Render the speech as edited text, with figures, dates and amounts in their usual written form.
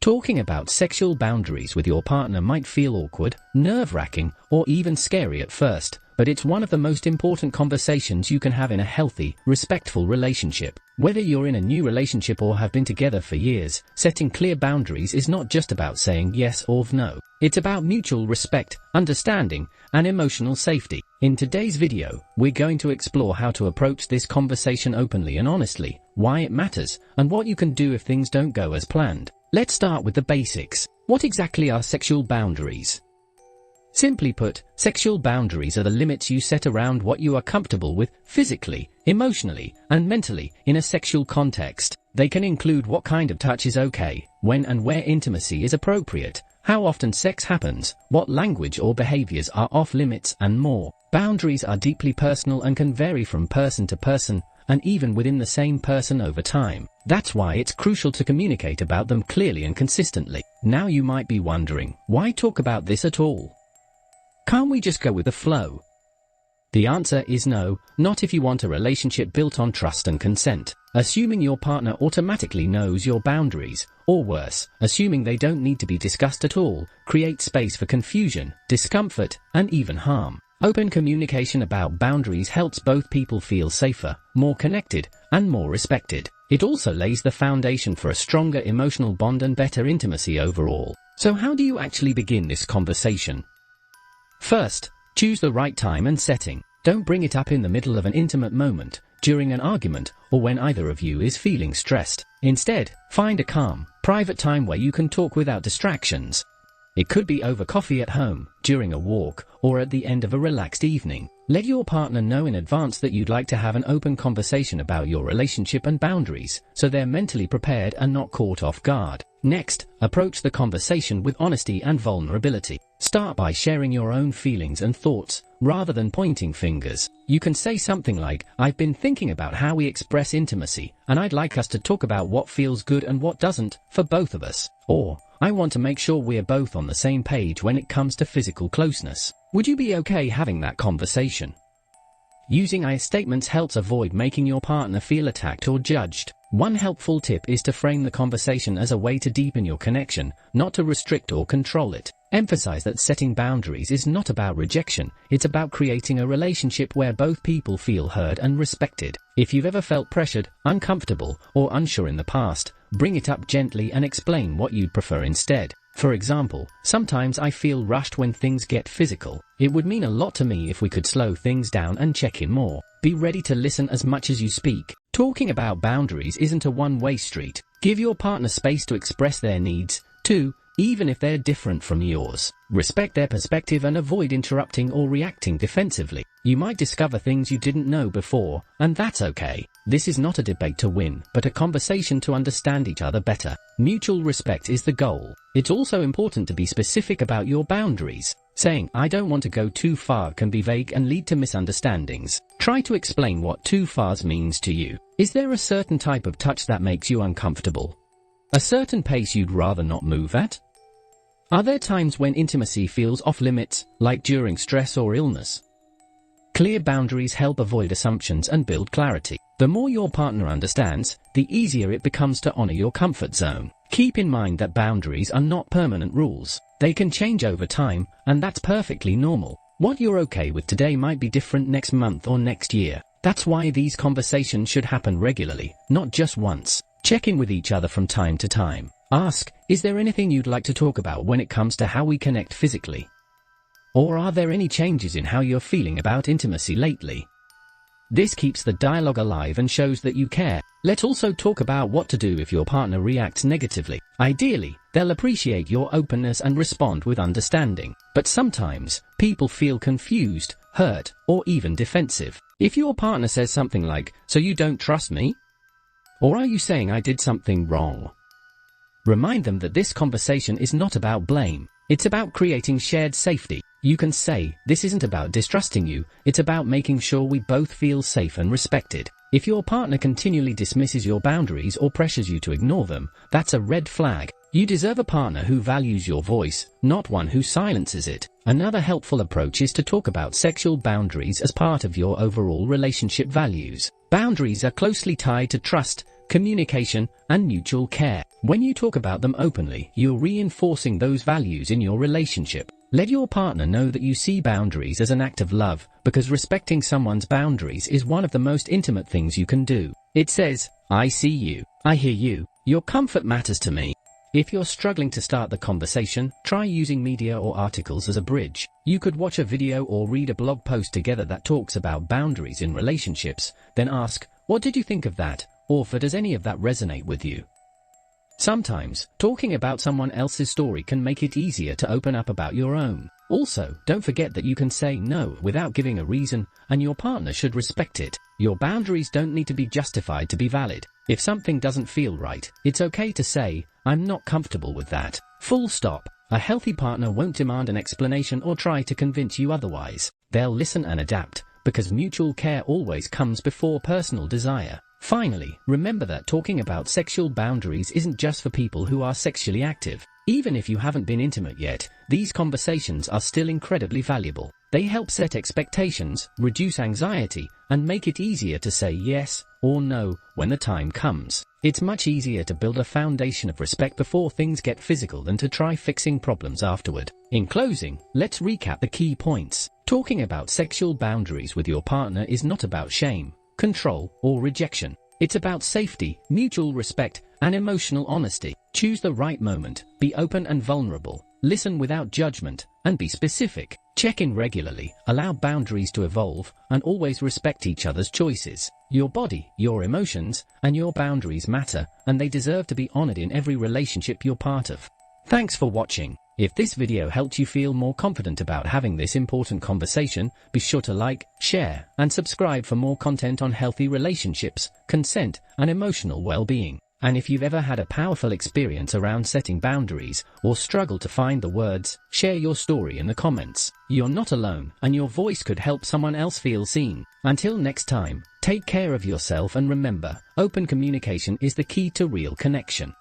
Talking about sexual boundaries with your partner might feel awkward, nerve-wracking, or even scary at first, but it's one of the most important conversations you can have in a healthy, respectful relationship. Whether you're in a new relationship or have been together for years, setting clear boundaries is not just about saying yes or no. It's about mutual respect, understanding, and emotional safety. In today's video, we're going to explore how to approach this conversation openly and honestly, why it matters, and what you can do if things don't go as planned. Let's start with the basics. What exactly are sexual boundaries? Simply put, sexual boundaries are the limits you set around what you are comfortable with physically, emotionally, and mentally in a sexual context. They can include what kind of touch is okay, when and where intimacy is appropriate, how often sex happens, what language or behaviors are off limits, and more. Boundaries are deeply personal and can vary from person to person, and even within the same person over time. That's why it's crucial to communicate about them clearly and consistently. Now you might be wondering, why talk about this at all? Can't we just go with the flow? The answer is no, not if you want a relationship built on trust and consent. Assuming your partner automatically knows your boundaries, or worse, assuming they don't need to be discussed at all, creates space for confusion, discomfort, and even harm. Open communication about boundaries helps both people feel safer, more connected, and more respected. It also lays the foundation for a stronger emotional bond and better intimacy overall. So how do you actually begin this conversation? First, choose the right time and setting. Don't bring it up in the middle of an intimate moment, during an argument, or when either of you is feeling stressed. Instead, find a calm, private time where you can talk without distractions. It could be over coffee at home, during a walk, or at the end of a relaxed evening. Let your partner know in advance that you'd like to have an open conversation about your relationship and boundaries, so they're mentally prepared and not caught off guard. Next, approach the conversation with honesty and vulnerability. Start by sharing your own feelings and thoughts, rather than pointing fingers. You can say something like, "I've been thinking about how we express intimacy, and I'd like us to talk about what feels good and what doesn't, for both of us." Or, "I want to make sure we're both on the same page when it comes to physical closeness. Would you be okay having that conversation?" Using I statements helps avoid making your partner feel attacked or judged. One helpful tip is to frame the conversation as a way to deepen your connection, not to restrict or control it. Emphasize that setting boundaries is not about rejection, it's about creating a relationship where both people feel heard and respected. If you've ever felt pressured, uncomfortable, or unsure in the past, bring it up gently and explain what you'd prefer instead. For example, "Sometimes I feel rushed when things get physical. It would mean a lot to me if we could slow things down and check in more." Be ready to listen as much as you speak. Talking about boundaries isn't a one-way street. Give your partner space to express their needs, too, even if they're different from yours. Respect their perspective and avoid interrupting or reacting defensively. You might discover things you didn't know before, and that's okay. This is not a debate to win, but a conversation to understand each other better. Mutual respect is the goal. It's also important to be specific about your boundaries. Saying, "I don't want to go too far" can be vague and lead to misunderstandings. Try to explain what too far means to you. Is there a certain type of touch that makes you uncomfortable? A certain pace you'd rather not move at? Are there times when intimacy feels off limits, like during stress or illness? Clear boundaries help avoid assumptions and build clarity. The more your partner understands, the easier it becomes to honor your comfort zone. Keep in mind that boundaries are not permanent rules. They can change over time, and that's perfectly normal. What you're okay with today might be different next month or next year. That's why these conversations should happen regularly, not just once. Check in with each other from time to time. Ask, "Is there anything you'd like to talk about when it comes to how we connect physically?" Or, "Are there any changes in how you're feeling about intimacy lately?" This keeps the dialogue alive and shows that you care. Let's also talk about what to do if your partner reacts negatively. Ideally, they'll appreciate your openness and respond with understanding. But sometimes, people feel confused, hurt, or even defensive. If your partner says something like, "So you don't trust me?" Or, "Are you saying I did something wrong?" Remind them that this conversation is not about blame. It's about creating shared safety. You can say, "This isn't about distrusting you, it's about making sure we both feel safe and respected." If your partner continually dismisses your boundaries or pressures you to ignore them, that's a red flag. You deserve a partner who values your voice, not one who silences it. Another helpful approach is to talk about sexual boundaries as part of your overall relationship values. Boundaries are closely tied to trust, communication, and mutual care. When you talk about them openly, you're reinforcing those values in your relationship. Let your partner know that you see boundaries as an act of love, because respecting someone's boundaries is one of the most intimate things you can do. It says, "I see you, I hear you, your comfort matters to me." If you're struggling to start the conversation, try using media or articles as a bridge. You could watch a video or read a blog post together that talks about boundaries in relationships, then ask, "What did you think of that?" or "Does any of that resonate with you?" Sometimes, talking about someone else's story can make it easier to open up about your own. Also, don't forget that you can say no without giving a reason, and your partner should respect it. Your boundaries don't need to be justified to be valid. If something doesn't feel right, it's okay to say, "I'm not comfortable with that." Full stop. A healthy partner won't demand an explanation or try to convince you otherwise. They'll listen and adapt, because mutual care always comes before personal desire. Finally, remember that talking about sexual boundaries isn't just for people who are sexually active. Even if you haven't been intimate yet, these conversations are still incredibly valuable. They help set expectations, reduce anxiety, and make it easier to say yes or no when the time comes. It's much easier to build a foundation of respect before things get physical than to try fixing problems afterward. In closing, let's recap the key points. Talking about sexual boundaries with your partner is not about shame, control, or rejection. It's about safety, mutual respect, and emotional honesty. Choose the right moment, be open and vulnerable, listen without judgment, and be specific. Check in regularly, allow boundaries to evolve, and always respect each other's choices. Your body, your emotions, and your boundaries matter, and they deserve to be honored in every relationship you're part of. Thanks for watching. If this video helped you feel more confident about having this important conversation, be sure to like, share, and subscribe for more content on healthy relationships, consent, and emotional well-being. And if you've ever had a powerful experience around setting boundaries, or struggle to find the words, share your story in the comments. You're not alone, and your voice could help someone else feel seen. Until next time, take care of yourself and remember, open communication is the key to real connection.